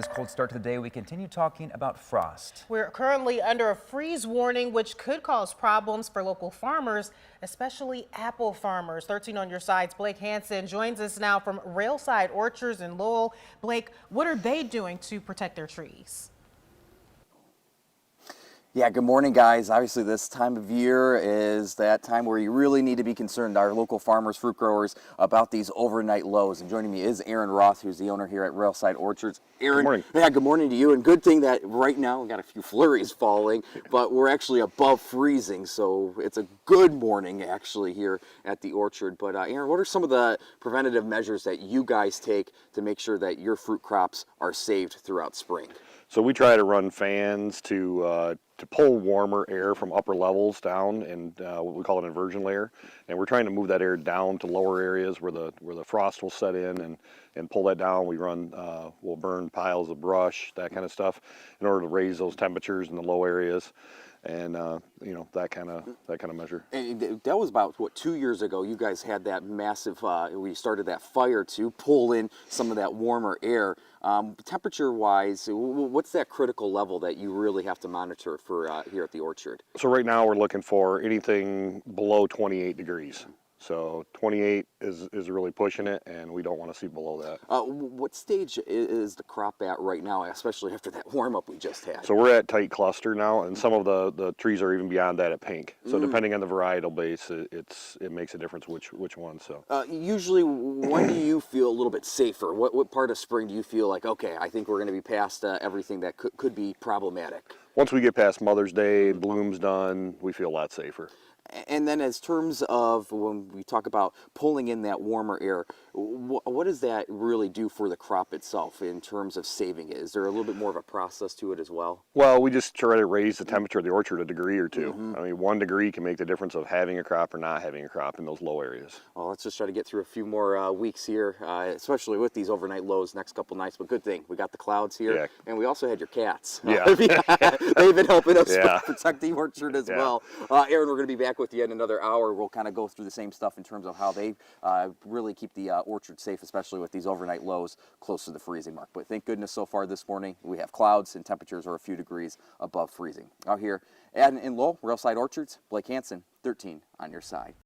This cold start to the day, we continue talking about frost. We're currently under a freeze warning, which could cause problems for local farmers, especially apple farmers. 13 on your side's Blake Hansen joins us now from Railside Orchards in Lowell. Blake, what are they doing to protect their trees? Yeah, good morning, guys. Obviously, this time of year is that time where you really need to be concerned, our local farmers, fruit growers, about these overnight lows. And joining me is Aaron Roth, who's the owner here at Railside Orchards. Aaron, good morning. Yeah, good morning to you. And good thing that right now we got a few flurries falling, but we're actually above freezing, so it's a good morning actually here at the orchard. But Aaron, what are some of the preventative measures that you guys take to make sure that your fruit crops are saved throughout spring? So we try to run fans to pull warmer air from upper levels down, and what we call an inversion layer. And we're trying to move that air down to lower areas where the frost will set in and pull that down. We run, we'll burn piles of brush, that kind of stuff, in order to raise those temperatures in the low areas. And you know, that kind of measure. And that was about, what, 2 years ago. You guys had that massive, we started that fire to pull in some of that warmer air. Temperature wise, what's that critical level that you really have to monitor for here at the orchard? So right now we're looking for anything below 28 degrees. So 28 is really pushing it, and we don't want to see below that. What stage is the crop at right now, especially after that warm-up we just had? So we're at tight cluster now, and some of the trees are even beyond that at pink. So depending on the varietal base, it makes a difference which one. So usually, when do you feel a little bit safer? What part of spring do you feel like, okay, I think we're going to be past everything that could be problematic? Once we get past Mother's Day, bloom's done, we feel a lot safer. And then as terms of when we talk about pulling in that warmer air, what does that really do for the crop itself in terms of saving it? Is there a little bit more of a process to it as well? Well, we just try to raise the temperature of the orchard a degree or two. I mean, 1 degree can make the difference of having a crop or not having a crop in those low areas. Well, let's just try to get through a few more weeks here, especially with these overnight lows next couple nights. But good thing, we got the clouds here, yeah. And we also had your cats. Yeah. They've been helping us Yeah. protect the orchard as Yeah. well. Aaron, we're going to be back with you in another hour. We'll kind of go through the same stuff in terms of how they really keep the orchard safe, especially with these overnight lows close to the freezing mark. But thank goodness so far this morning we have clouds and temperatures are a few degrees above freezing. Out here in Lowell, Railside Orchards, Blake Hansen, 13 on your side.